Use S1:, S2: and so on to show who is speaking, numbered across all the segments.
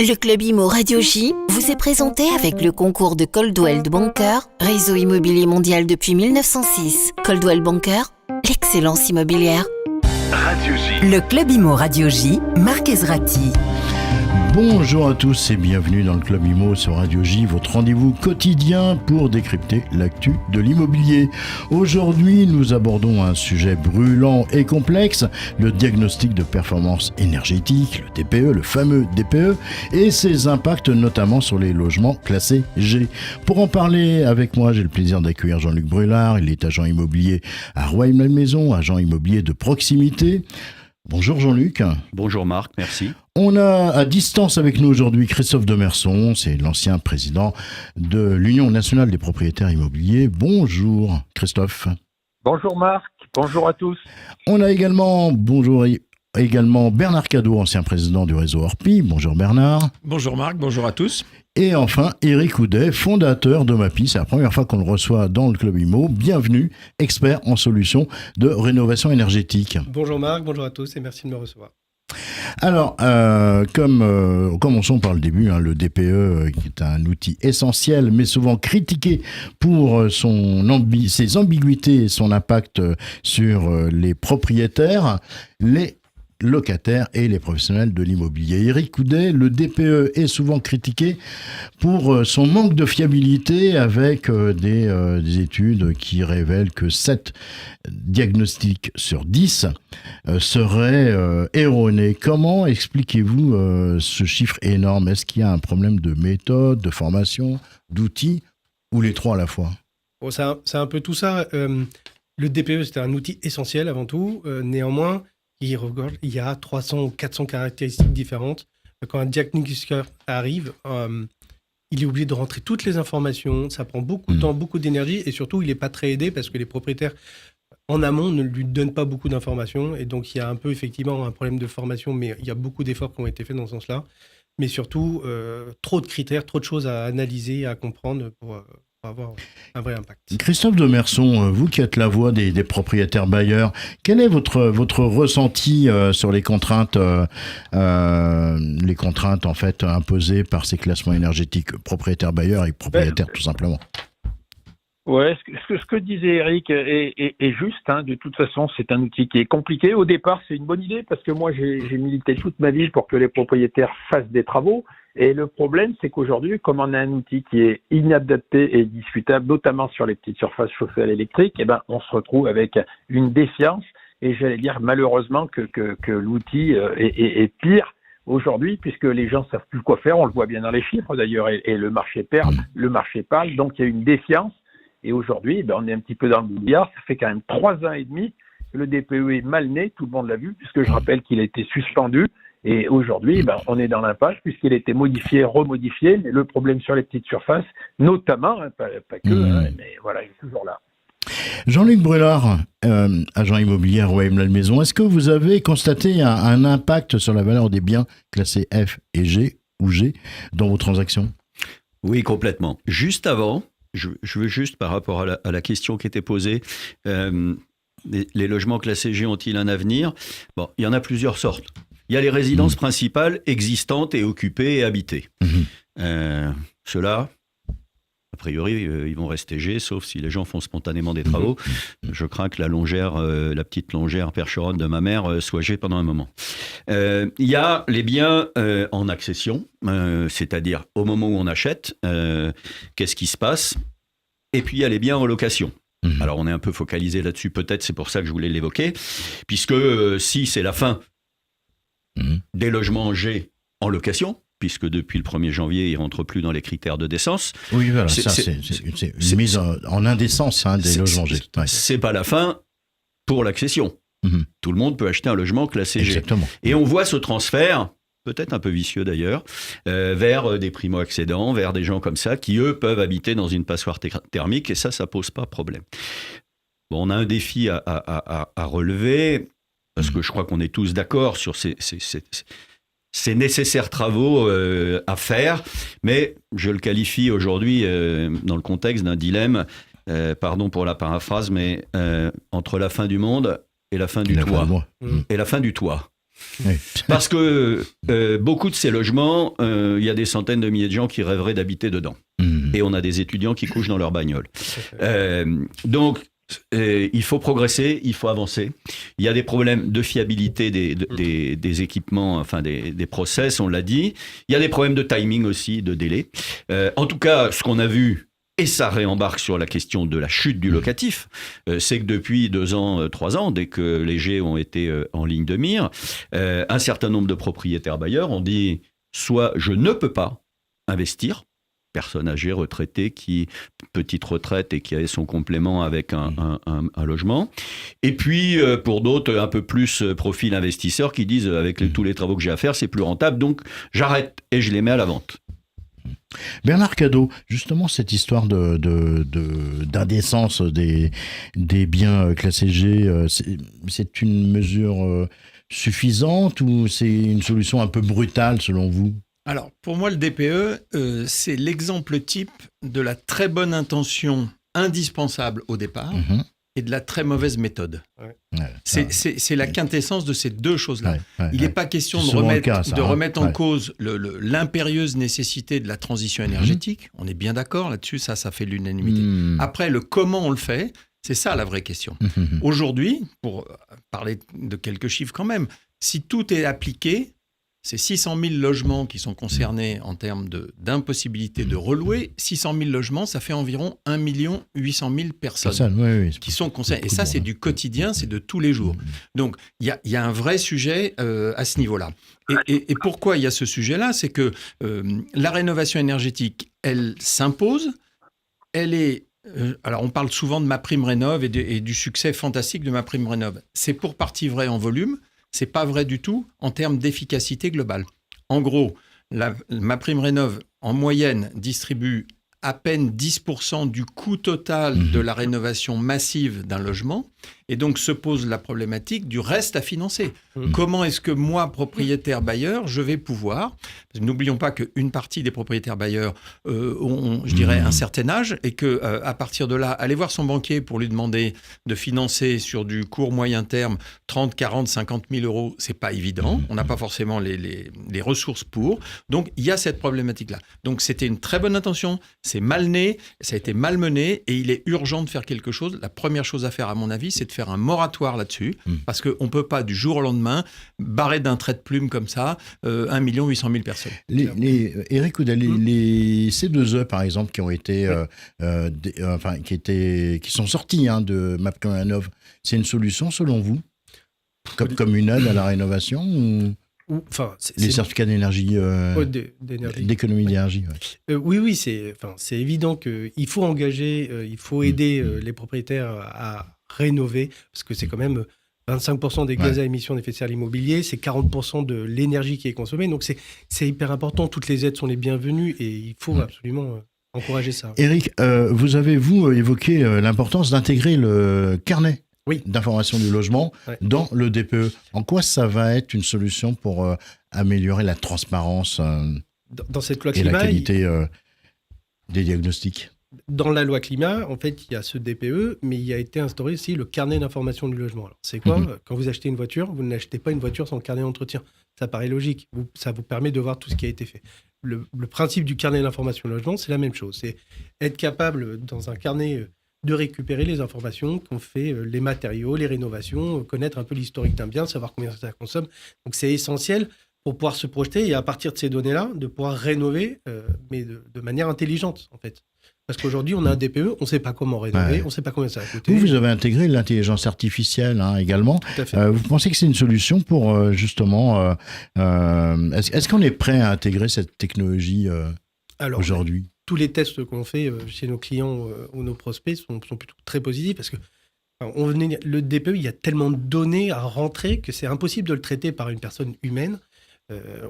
S1: Le Club Imo Radio J vous est présenté avec le concours de Coldwell Banker, réseau immobilier mondial depuis 1906. Coldwell Banker, l'excellence immobilière.
S2: Radio J.
S3: Le Club Imo Radio J, Marc Ezrati.
S4: Bonjour à tous et bienvenue dans le Club Imo sur Radio J, votre rendez-vous quotidien pour décrypter l'actu de l'immobilier. Aujourd'hui, nous abordons un sujet brûlant et complexe, le diagnostic de performance énergétique, le DPE, le fameux DPE, et ses impacts notamment sur les logements classés G. Pour en parler avec moi, j'ai le plaisir d'accueillir Jean-Luc Brulard, il est agent immobilier à Rueil-Malmaison, agent immobilier de proximité. Bonjour Jean-Luc.
S5: Bonjour Marc, merci.
S4: On a à distance avec nous aujourd'hui Christophe Demerson, c'est l'ancien président de l'Union nationale des propriétaires immobiliers. Bonjour Christophe.
S6: Bonjour Marc, bonjour à tous.
S4: On a également, Bernard Cadot, ancien président du réseau Orpi. Bonjour Bernard.
S7: Bonjour Marc, bonjour à tous.
S4: Et enfin, Éric Houdet, fondateur d'Omapi. C'est la première fois qu'on le reçoit dans le Club Imo. Bienvenue, expert en solutions de rénovation énergétique.
S8: Bonjour Marc, bonjour à tous et merci de me recevoir.
S4: Alors, commençons par le début, le DPE qui est un outil essentiel mais souvent critiqué pour ses ambiguïtés et son impact sur les propriétaires, les locataires et les professionnels de l'immobilier. Éric Houdet, le DPE est souvent critiqué pour son manque de fiabilité avec des études qui révèlent que 7 diagnostics sur 10 seraient erronés. Comment expliquez-vous ce chiffre énorme ? Est-ce qu'il y a un problème de méthode, de formation, d'outils ou les trois à la fois ?
S8: Bon, c'est un peu tout ça. Le DPE, c'est un outil essentiel avant tout. Néanmoins, il y a 300 ou 400 caractéristiques différentes. Quand un diagnostiqueur arrive, il est obligé de rentrer toutes les informations. Ça prend beaucoup de temps, beaucoup d'énergie et surtout, il n'est pas très aidé parce que les propriétaires en amont ne lui donnent pas beaucoup d'informations. Et donc, il y a un peu effectivement un problème de formation, mais il y a beaucoup d'efforts qui ont été faits dans ce sens-là. Mais surtout, trop de critères, trop de choses à analyser, à comprendre pour avoir un vrai impact.
S4: Christophe Demerson, vous qui êtes la voix des propriétaires bailleurs, quel est votre ressenti sur les contraintes en fait imposées par ces classements énergétiques propriétaires bailleurs et propriétaires tout simplement?
S6: Ouais, ce que disait Eric est juste. De toute façon, c'est un outil qui est compliqué. Au départ, c'est une bonne idée parce que moi, j'ai milité toute ma vie pour que les propriétaires fassent des travaux. Et le problème, c'est qu'aujourd'hui, comme on a un outil qui est inadapté et discutable, notamment sur les petites surfaces chauffées à l'électrique, on se retrouve avec une défiance. Et j'allais dire malheureusement que l'outil est pire aujourd'hui, puisque les gens savent plus quoi faire. On le voit bien dans les chiffres d'ailleurs, et le marché perd, le marché parle. Donc il y a une défiance. Et aujourd'hui, on est un petit peu dans le brouillard. Ça fait quand même 3 ans et demi que le DPE est mal né. Tout le monde l'a vu, puisque je rappelle qu'il a été suspendu. Et aujourd'hui, on est dans l'impasse puisqu'il a été modifié, remodifié. Mais le problème sur les petites surfaces, notamment, pas que, mais voilà, il est toujours là.
S4: Jean-Luc Brulard, agent immobilier à Rueil-Malmaison, est-ce que vous avez constaté un impact sur la valeur des biens classés F et G ou G dans vos transactions ?
S5: Oui, complètement. Juste avant, je veux juste par rapport à la question qui était posée, les logements classés G ont-ils un avenir ? Bon, il y en a plusieurs sortes. Il y a les résidences principales existantes et occupées et habitées. Ceux-là, a priori, ils vont rester G, sauf si les gens font spontanément des travaux. Je crains que la petite longère percheronne de ma mère soit G pendant un moment. Il y a les biens en accession, c'est-à-dire au moment où on achète, qu'est-ce qui se passe ? Et puis il y a les biens en location. Alors on est un peu focalisé là-dessus, peut-être, c'est pour ça que je voulais l'évoquer, puisque si c'est la fin des logements G en location, puisque depuis le 1er janvier, ils ne rentrent plus dans les critères de décence.
S4: Oui, voilà, c'est une mise en indécence des logements G.
S5: C'est pas la fin pour l'accession. Tout le monde peut acheter un logement classé G.
S4: Exactement.
S5: Et on voit ce transfert, peut-être un peu vicieux d'ailleurs, vers des primo-accédants, vers des gens comme ça, qui eux peuvent habiter dans une passoire thermique, et ça pose pas problème. Bon, on a un défi à relever, parce que je crois qu'on est tous d'accord sur ces nécessaires travaux à faire, mais je le qualifie aujourd'hui dans le contexte d'un dilemme, pardon pour la paraphrase, mais entre la fin du monde et la fin du toit. Et la fin du toit.
S4: Oui.
S5: Parce que beaucoup de ces logements, il y a des centaines de milliers de gens qui rêveraient d'habiter dedans. Et on a des étudiants qui couchent dans leur bagnole. Donc, il faut progresser, il faut avancer. Il y a des problèmes de fiabilité des équipements, enfin des process, on l'a dit. Il y a des problèmes de timing aussi, de délai. En tout cas, ce qu'on a vu, et ça réembarque sur la question de la chute du locatif, c'est que depuis 2 ans, 3 ans, dès que les G ont été en ligne de mire, un certain nombre de propriétaires bailleurs ont dit soit je ne peux pas investir, personne âgée, retraitée, petite retraite et qui a son complément avec un logement. Et puis, pour d'autres, un peu plus profil investisseur qui disent, avec tous les travaux que j'ai à faire, c'est plus rentable, donc j'arrête et je les mets à la vente.
S4: Bernard Cadot, justement, cette histoire d'indécence des biens classés G, c'est une mesure suffisante ou c'est une solution un peu brutale selon vous ?
S7: Alors, pour moi, le DPE, c'est l'exemple type de la très bonne intention indispensable au départ et de la très mauvaise méthode. C'est la quintessence de ces deux choses-là. Il n'est pas question de remettre en cause l'impérieuse nécessité de la transition énergétique. On est bien d'accord là-dessus, ça fait l'unanimité. Après, le comment on le fait, c'est ça la vraie question. Aujourd'hui, pour parler de quelques chiffres quand même, si tout est appliqué, c'est 600 000 logements qui sont concernés en termes d'impossibilité de relouer. 600 000 logements, ça fait environ 1 800 000 personnes qui sont concernées. Et ça, c'est du quotidien, c'est de tous les jours. Donc, il y a un vrai sujet à ce niveau-là. Et pourquoi il y a ce sujet-là ? C'est que la rénovation énergétique, elle s'impose. Elle est... alors, on parle souvent de MaPrimeRénov' et du succès fantastique de MaPrimeRénov'. C'est pour partie vrai en volume. C'est pas vrai du tout en termes d'efficacité globale. En gros, MaPrimeRénov', en moyenne, distribue à peine 10% du coût total de la rénovation massive d'un logement. Et donc, se pose la problématique du reste à financer. Comment est-ce que moi, propriétaire bailleur, je vais pouvoir... Parce que n'oublions pas qu'une partie des propriétaires bailleurs ont, je dirais, un certain âge et qu'à partir de là, aller voir son banquier pour lui demander de financer sur du court moyen terme 30, 40, 50 000 euros, c'est pas évident. On n'a pas forcément les ressources pour. Donc, il y a cette problématique-là. Donc, c'était une très bonne intention. C'est mal né, ça a été mal mené et il est urgent de faire quelque chose. La première chose à faire, à mon avis, c'est de faire un moratoire là-dessus, parce qu'on ne peut pas du jour au lendemain barrer d'un trait de plume comme ça 1 800 000 personnes.
S4: Éric Oudal, les C2E par exemple qui ont été, qui sont sortis de MaPrimeRénov', c'est une solution selon vous, comme une aide à la rénovation ou les certificats d'énergie, d'économie d'énergie.
S8: Oui, c'est évident qu'il faut engager, il faut aider les propriétaires à rénover, parce que c'est quand même 25% des gaz à émissions d'effet de serre de l'immobilier, c'est 40% de l'énergie qui est consommée, donc c'est hyper important, toutes les aides sont les bienvenues et il faut absolument encourager ça.
S4: Éric, vous avez évoqué l'importance d'intégrer le carnet d'information du logement dans le DPE. En quoi ça va être une solution pour améliorer la transparence
S8: dans cette loi
S4: et
S8: climat,
S4: la qualité des diagnostics ?
S8: Dans la loi climat, en fait, il y a ce DPE, mais il a été instauré aussi le carnet d'information du logement. Alors, c'est quoi ? Quand vous achetez une voiture, vous n'achetez pas une voiture sans le carnet d'entretien. Ça paraît logique. Ça vous permet de voir tout ce qui a été fait. Le principe du carnet d'information du logement, c'est la même chose. C'est être capable, dans un carnet, de récupérer les informations qu'ont fait les matériaux, les rénovations, connaître un peu l'historique d'un bien, savoir combien ça consomme. Donc, c'est essentiel pour pouvoir se projeter et à partir de ces données-là, de pouvoir rénover, mais de manière intelligente, en fait. Parce qu'aujourd'hui, on a un DPE, on ne sait pas comment rénover, on ne sait pas combien ça va coûter.
S4: Vous avez intégré l'intelligence artificielle également.
S8: Tout à fait.
S4: Vous pensez que c'est une solution pour justement... est-ce qu'on est prêt à intégrer cette technologie aujourd'hui ?
S8: Tous les tests qu'on fait chez nos clients ou nos prospects sont plutôt très positifs parce que le DPE, il y a tellement de données à rentrer que c'est impossible de le traiter par une personne humaine.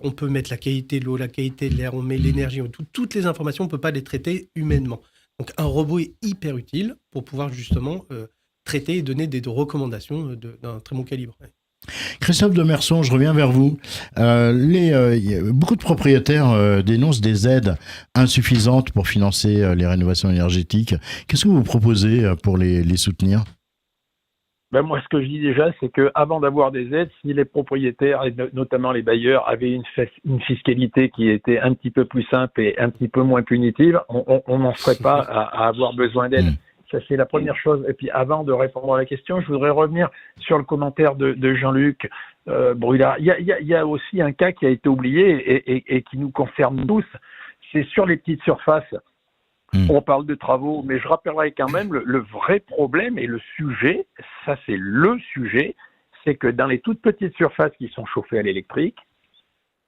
S8: On peut mettre la qualité de l'eau, la qualité de l'air, on met l'énergie, toutes les informations, on ne peut pas les traiter humainement. Donc un robot est hyper utile pour pouvoir justement traiter et donner des recommandations d'un très bon calibre.
S4: Christophe Demerson, je reviens vers vous. Beaucoup de propriétaires dénoncent des aides insuffisantes pour financer les rénovations énergétiques. Qu'est-ce que vous proposez pour les soutenir ?
S6: Ben moi, ce que je dis déjà, c'est que avant d'avoir des aides, si les propriétaires et notamment les bailleurs avaient une fiscalité qui était un petit peu plus simple et un petit peu moins punitive, on n'en serait pas à avoir besoin d'aide. Ça, c'est la première chose. Et puis, avant de répondre à la question, je voudrais revenir sur le commentaire de Jean-Luc Brulard. Il y a aussi un cas qui a été oublié et qui nous concerne tous. C'est sur les petites surfaces. On parle de travaux, mais je rappellerai quand même le vrai problème et le sujet, ça c'est le sujet, c'est que dans les toutes petites surfaces qui sont chauffées à l'électrique,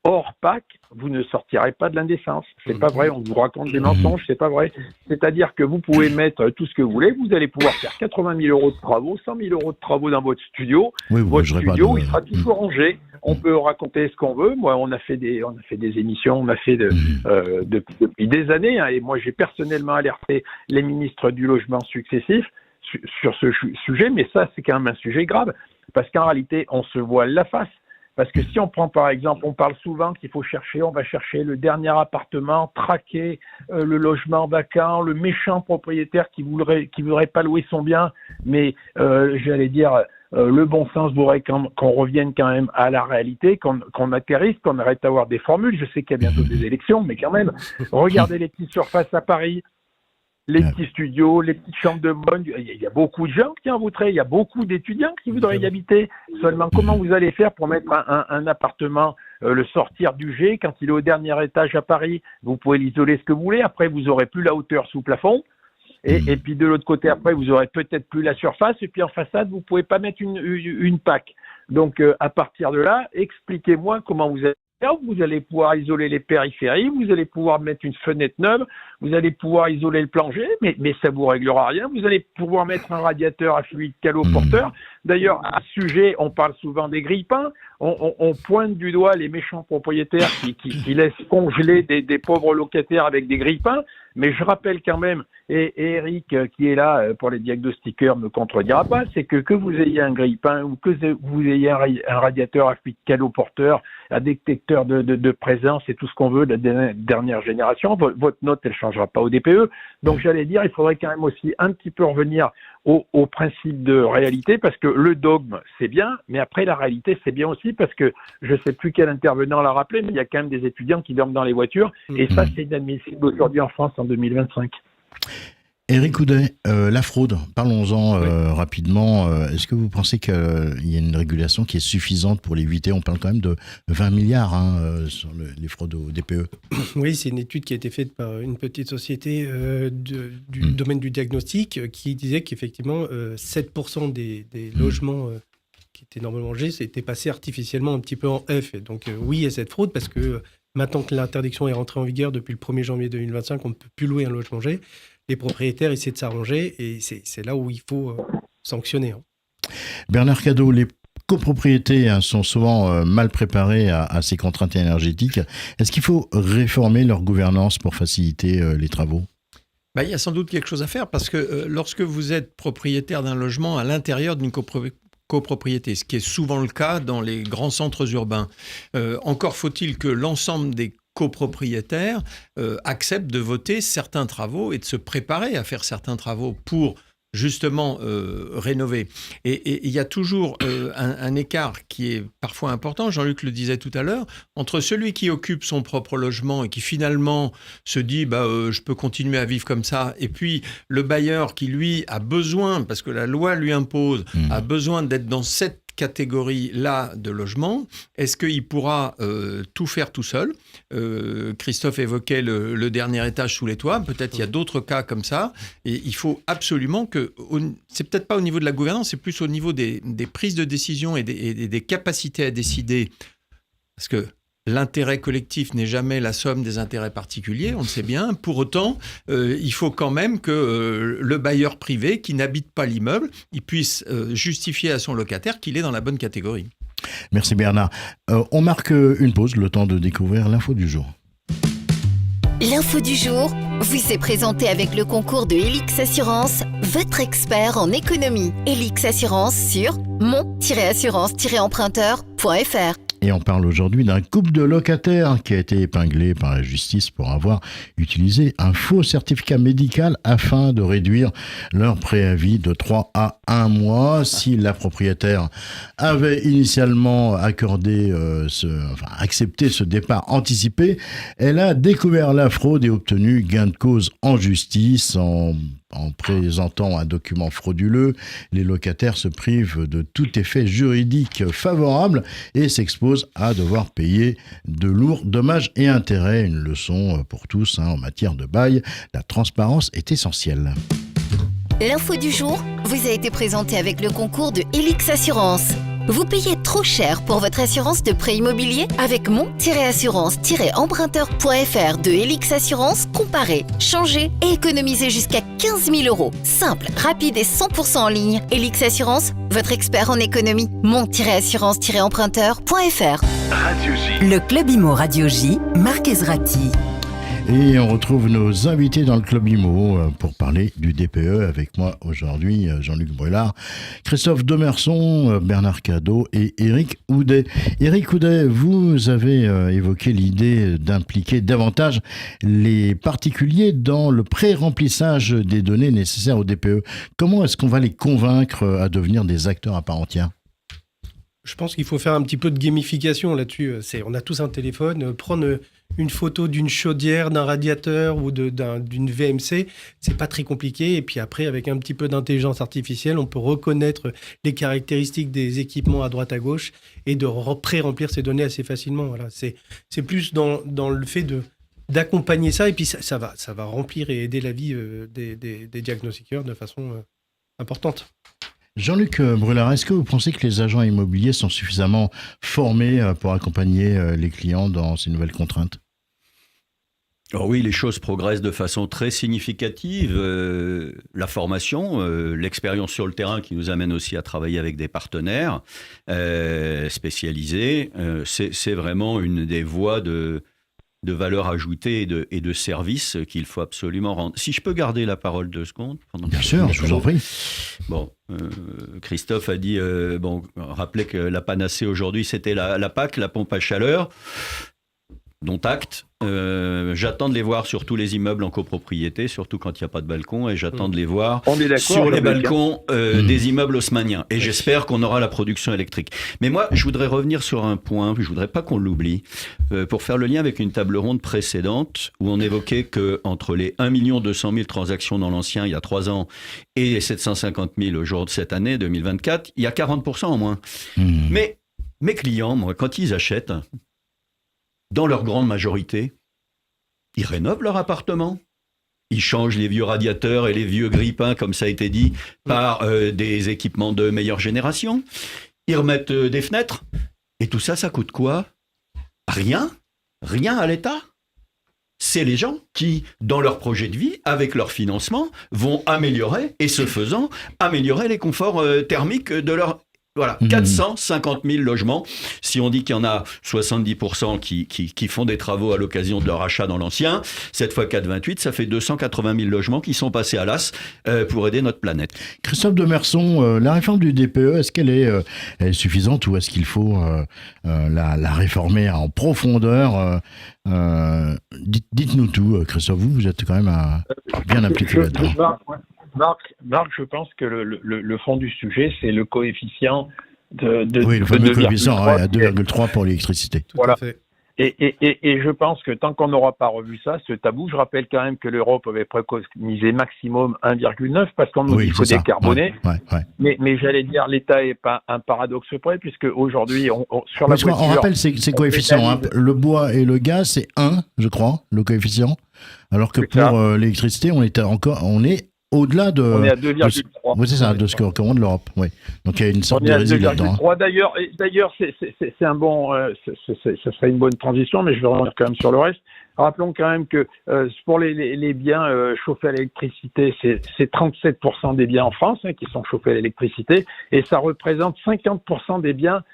S6: hors PAC, vous ne sortirez pas de l'indécence. C'est pas vrai, on vous raconte des mensonges, c'est pas vrai. C'est-à-dire que vous pouvez mettre tout ce que vous voulez, vous allez pouvoir faire 80 000 euros de travaux, 100 000 euros de travaux dans votre studio.
S4: Oui,
S6: votre studio, il sera toujours rangé. On peut raconter ce qu'on veut. Moi, on a fait des émissions, on a fait depuis des années, hein, et moi, j'ai personnellement alerté les ministres du logement successifs sur ce sujet, mais ça, c'est quand même un sujet grave, parce qu'en réalité, on se voile la face. Parce que si on prend par exemple, on parle souvent qu'il faut on va chercher le dernier appartement, traquer le logement vacant, le méchant propriétaire qui voudrait pas louer son bien, mais j'allais dire le bon sens voudrait qu'on revienne quand même à la réalité, qu'on atterrisse, qu'on arrête d'avoir des formules. Je sais qu'il y a bientôt des élections, mais quand même, regardez les petites surfaces à Paris. Les petits studios, les petites chambres de bonne, il y a beaucoup de gens qui en voudraient, il y a beaucoup d'étudiants qui voudraient y habiter. Seulement, comment vous allez faire pour mettre un appartement, le sortir du G quand il est au dernier étage à Paris? Vous pouvez l'isoler ce que vous voulez, après vous aurez plus la hauteur sous plafond, et puis de l'autre côté, après vous aurez peut-être plus la surface, et puis en façade, vous pouvez pas mettre une PAC. Donc, à partir de là, expliquez-moi comment vous allez. Vous allez pouvoir isoler les périphéries, vous allez pouvoir mettre une fenêtre neuve, vous allez pouvoir isoler le plancher, mais ça vous réglera rien. Vous allez pouvoir mettre un radiateur à fluide caloporteur. D'ailleurs, à ce sujet, on parle souvent des grille-pains. On pointe du doigt les méchants propriétaires qui laissent congeler des pauvres locataires avec des grille-pains. Mais je rappelle quand même, et Eric qui est là pour les diagnostiqueurs ne me contredira pas, c'est que vous ayez un grille-pain ou que vous ayez un radiateur à fluide caloporteur, un détecteur de présence et tout ce qu'on veut de la dernière génération, votre note elle changera pas au DPE. Donc j'allais dire, il faudrait quand même aussi un petit peu revenir au principe de réalité, parce que le dogme c'est bien, mais après la réalité c'est bien aussi, parce que je sais plus quel intervenant l'a rappelé, mais il y a quand même des étudiants qui dorment dans les voitures, et ça c'est inadmissible aujourd'hui en France en 2025.
S4: Éric Houdet, la fraude, parlons-en rapidement. Est-ce que vous pensez qu'il y a une régulation qui est suffisante pour l'éviter? On parle quand même de 20 milliards sur les fraudes au DPE.
S8: Oui, c'est une étude qui a été faite par une petite société du domaine du diagnostic qui disait qu'effectivement 7% des logements qui étaient normalement G étaient passés artificiellement un petit peu en F. Et donc oui, il y a cette fraude parce que maintenant que l'interdiction est rentrée en vigueur depuis le 1er janvier 2025, on ne peut plus louer un logement G. Les propriétaires essaient de s'arranger et c'est là où il faut sanctionner.
S4: Bernard Cadot, les copropriétés sont souvent mal préparées à ces contraintes énergétiques. Est-ce qu'il faut réformer leur gouvernance pour faciliter les travaux ?
S7: Il y a sans doute quelque chose à faire parce que lorsque vous êtes propriétaire d'un logement à l'intérieur d'une copropriété, ce qui est souvent le cas dans les grands centres urbains, encore faut-il que l'ensemble des copropriétaires acceptent de voter certains travaux et de se préparer à faire certains travaux pour justement rénover. Et il y a toujours un écart qui est parfois important, Jean-Luc le disait tout à l'heure, entre celui qui occupe son propre logement et qui finalement se dit je peux continuer à vivre comme ça, et puis le bailleur qui lui a besoin, parce que la loi lui impose, a besoin d'être dans cette catégorie-là de logement. Est-ce qu'il pourra tout faire tout seul ? Christophe évoquait le dernier étage sous les toits. Peut-être il y a d'autres cas comme ça. Et il faut absolument que... C'est peut-être pas au niveau de la gouvernance, c'est plus au niveau des prises de décision et des capacités à décider. Parce que l'intérêt collectif n'est jamais la somme des intérêts particuliers, on le sait bien. Pour autant, il faut quand même que le bailleur privé qui n'habite pas l'immeuble, il puisse justifier à son locataire qu'il est dans la bonne catégorie.
S4: Merci Bernard. On marque une pause, le temps de découvrir l'info du jour.
S1: L'info du jour vous est présentée avec le concours de Helix Assurance, votre expert en économie. Helix Assurance sur mon-assurance-emprunteur.fr.
S4: Et on parle aujourd'hui d'un couple de locataires qui a été épinglé par la justice pour avoir utilisé un faux certificat médical afin de réduire leur préavis de 3 à 1 mois. Si la propriétaire avait initialement accepté ce départ anticipé, elle a découvert la fraude et obtenu gain de cause en justice en présentant un document frauduleux. Les locataires se privent de tout effet juridique favorable et s'exposent à devoir payer de lourds dommages et intérêts. Une leçon pour tous en matière de bail. La transparence est essentielle.
S1: L'info du jour vous a été présentée avec le concours de Helix Assurance. Vous payez trop cher pour votre assurance de prêt immobilier? Avec mon-assurance-emprunteur.fr de Helix Assurance, comparez, changez et économisez jusqu'à 15 000 €. Simple, rapide et 100% en ligne. Helix Assurance, votre expert en économie. mon-assurance-emprunteur.fr.
S2: Radio J.
S3: Le Club Imo Radio J, Marc Ezrati.
S4: Et on retrouve nos invités dans le Club Imo pour parler du DPE. Avec moi aujourd'hui, Jean-Luc Brulard, Christophe Demerson, Bernard Cadot et Éric Houdet. Éric Houdet, vous avez évoqué l'idée d'impliquer davantage les particuliers dans le pré-remplissage des données nécessaires au DPE. Comment est-ce qu'on va les convaincre à devenir des acteurs à part entière ?
S8: Je pense qu'il faut faire un petit peu de gamification là-dessus. On a tous un téléphone, prendre une photo d'une chaudière, d'un radiateur ou d'une VMC, c'est pas très compliqué. Et puis après, avec un petit peu d'intelligence artificielle, on peut reconnaître les caractéristiques des équipements à droite à gauche et de pré-remplir ces données assez facilement. Voilà. C'est plus dans le fait d'accompagner ça, et puis ça va remplir et aider la vie des diagnostiqueurs de façon importante.
S4: Jean-Luc Brulard, est-ce que vous pensez que les agents immobiliers sont suffisamment formés pour accompagner les clients dans ces nouvelles contraintes ?
S5: Alors oui, les choses progressent de façon très significative. La formation, l'expérience sur le terrain qui nous amène aussi à travailler avec des partenaires spécialisés, c'est vraiment une des voies de valeur ajoutée et de service qu'il faut absolument rendre. Si je peux garder la parole 2 secondes.
S4: Bien sûr, je vous en prie.
S5: Bon, Christophe a dit, rappelez que la panacée aujourd'hui, c'était la PAC, la pompe à chaleur, dont acte. J'attends de les voir sur tous les immeubles en copropriété, surtout quand il n'y a pas de balcon, et j'attends de les voir sur les balcons des immeubles haussmanniens. Et j'espère qu'on aura la production électrique. Mais moi, je voudrais revenir sur un point, je ne voudrais pas qu'on l'oublie, pour faire le lien avec une table ronde précédente, où on évoquait qu'entre les 1 200 000 transactions dans l'ancien, il y a 3 ans, et les 750 000 au jour de cette année, 2024, il y a 40% en moins. Mais mes clients, moi, quand ils achètent, dans leur grande majorité, ils rénovent leur appartement. Ils changent les vieux radiateurs et les vieux grille-pains, comme ça a été dit, par des équipements de meilleure génération. Ils remettent des fenêtres. Et tout ça, ça coûte quoi ? Rien. Rien à l'État. C'est les gens qui, dans leur projet de vie, avec leur financement, vont améliorer, et ce faisant, améliorer les conforts thermiques de leur... Voilà, 450 000 logements. Si on dit qu'il y en a 70% qui font des travaux à l'occasion de leur achat dans l'ancien, 7 x 4, 28, ça fait 280 000 logements qui sont passés à l'as pour aider notre planète.
S4: Christophe Demerson, la réforme du DPE, est-ce qu'elle est suffisante ou est-ce qu'il faut la réformer en profondeur Dites-nous tout, Christophe, vous êtes quand même bien impliqué là-dedans.
S6: Marc, je pense que le fond du sujet, c'est le coefficient de
S4: oui, le fameux coefficient à 2,3 pour l'électricité.
S6: Voilà. Tout à fait. Et je pense que tant qu'on n'aura pas revu ça, ce tabou, je rappelle quand même que l'Europe avait préconisé maximum 1,9 parce qu'on nous dit qu'il faut décarboner. Ouais. Mais j'allais dire, l'État n'est pas un paradoxe près, puisque aujourd'hui, sur la voiture...
S4: On rappelle ces coefficients. Le bois et le gaz, c'est 1, je crois, le coefficient. Alors que pour l'électricité, on est au-delà de... On
S6: est à 2,3.
S4: Oui, c'est ça, de ce que recommande l'Europe. Oui. Donc il y a une sorte de résilience là-dedans.
S6: D'ailleurs, c'est un bon... ça serait une bonne transition, mais je vais revenir quand même sur le reste. Rappelons quand même que pour les biens chauffés à l'électricité, c'est 37% des biens en France qui sont chauffés à l'électricité, et ça représente 50% des biens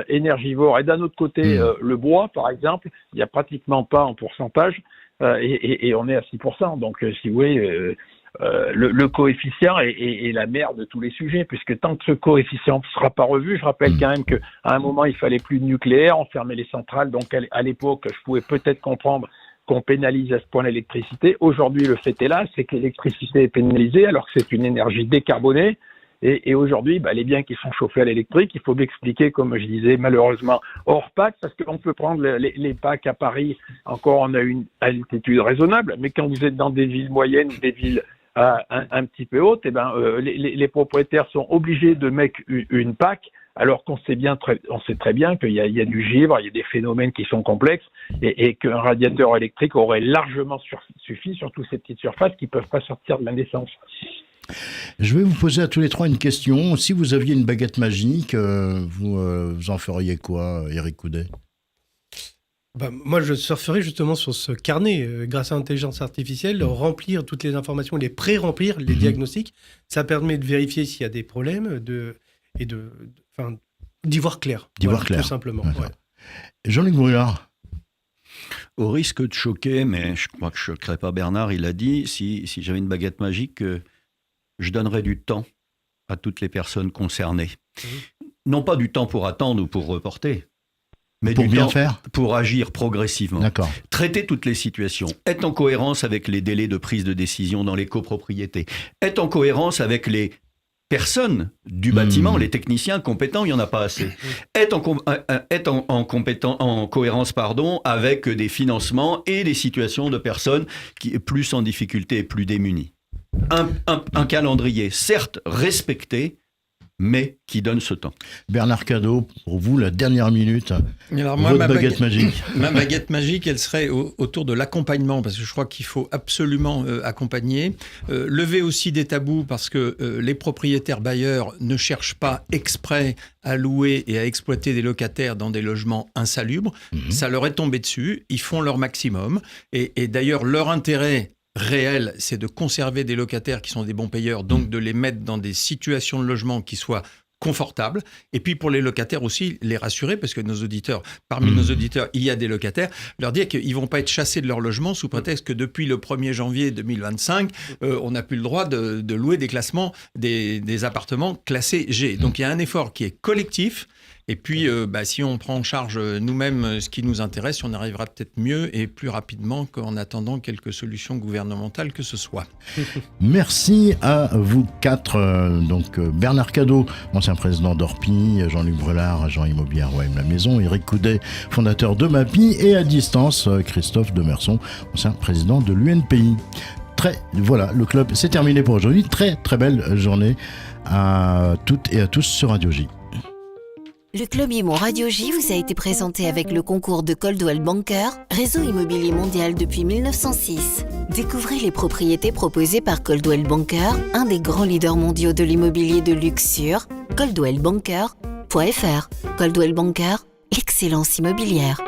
S6: énergivores. Et d'un autre côté, le bois, par exemple, il n'y a pratiquement pas en pourcentage, et on est à 6%. Donc, si vous voulez... le coefficient est la mère de tous les sujets, puisque tant que ce coefficient ne sera pas revu, je rappelle quand même qu'à un moment, il fallait plus de nucléaire, on fermait les centrales, donc à l'époque, je pouvais peut-être comprendre qu'on pénalise à ce point l'électricité. Aujourd'hui, le fait est là, c'est que l'électricité est pénalisée alors que c'est une énergie décarbonée. Et aujourd'hui, les biens qui sont chauffés à l'électrique, il faut l'expliquer, comme je disais, malheureusement, hors PAC, parce qu'on peut prendre les PAC à Paris, encore on a une altitude raisonnable, mais quand vous êtes dans des villes moyennes ou des villes un petit peu hautes, les propriétaires sont obligés de mettre une PAC, alors qu'on sait très bien qu'il y a du givre, il y a des phénomènes qui sont complexes, et qu'un radiateur électrique aurait largement suffi, surtout ces petites surfaces qui ne peuvent pas sortir de la naissance.
S4: Je vais vous poser à tous les trois une question. Si vous aviez une baguette magique, vous en feriez quoi, Éric Coudet ?
S8: Moi, je surferais justement sur ce carnet, grâce à l'intelligence artificielle, remplir toutes les informations, les pré-remplir, les diagnostics. Ça permet de vérifier s'il y a des problèmes d'y voir clair. Tout simplement. Ouais.
S4: Jean-Luc Brulard.
S5: Au risque de choquer, mais je crois que je ne choquerai pas Bernard, il a dit, si j'avais une baguette magique, je donnerais du temps à toutes les personnes concernées. Non pas du temps pour attendre ou pour reporter, mais
S4: pour
S5: du
S4: bien
S5: temps
S4: faire,
S5: pour agir progressivement.
S4: D'accord.
S5: Traiter toutes les situations, être en cohérence avec les délais de prise de décision dans les copropriétés, être en cohérence avec les personnes du bâtiment, les techniciens compétents, il n'y en a pas assez. Être en cohérence avec des financements et des situations de personnes qui sont plus en difficulté et plus démunies. Un calendrier, certes respecté, mais qui donne ce temps.
S4: Bernard Cadot, pour vous, la dernière minute,
S7: alors
S4: votre baguette magique.
S7: Ma baguette magique, elle serait autour de l'accompagnement, parce que je crois qu'il faut absolument accompagner. Lever aussi des tabous, parce que les propriétaires bailleurs ne cherchent pas exprès à louer et à exploiter des locataires dans des logements insalubres. Ça leur est tombé dessus, ils font leur maximum. Et d'ailleurs, leur intérêt réel, c'est de conserver des locataires qui sont des bons payeurs, donc de les mettre dans des situations de logement qui soient confortables. Et puis pour les locataires aussi, les rassurer, parce que parmi nos auditeurs, il y a des locataires, leur dire qu'ils ne vont pas être chassés de leur logement sous prétexte que depuis le 1er janvier 2025, on n'a plus le droit de louer des classements, des appartements classés G. Donc il y a un effort qui est collectif. Et puis, si on prend en charge nous-mêmes ce qui nous intéresse, on arrivera peut-être mieux et plus rapidement qu'en attendant quelques solutions gouvernementales que ce soit.
S4: Merci à vous quatre. Bernard Cadot, ancien président d'Orpi, Jean-Luc Brulard, agent immobilier Royaume La Maison, Éric Coudet, fondateur de MAPI, et à distance, Christophe Demerson, ancien président de l'UNPI. Voilà, le club, c'est terminé pour aujourd'hui. Très, très belle journée à toutes et à tous sur Radio J.
S1: Le Club Immo Radio J vous a été présenté avec le concours de Coldwell Banker, réseau immobilier mondial depuis 1906. Découvrez les propriétés proposées par Coldwell Banker, un des grands leaders mondiaux de l'immobilier de luxe sur coldwellbanker.fr. Coldwell Banker, l'excellence immobilière.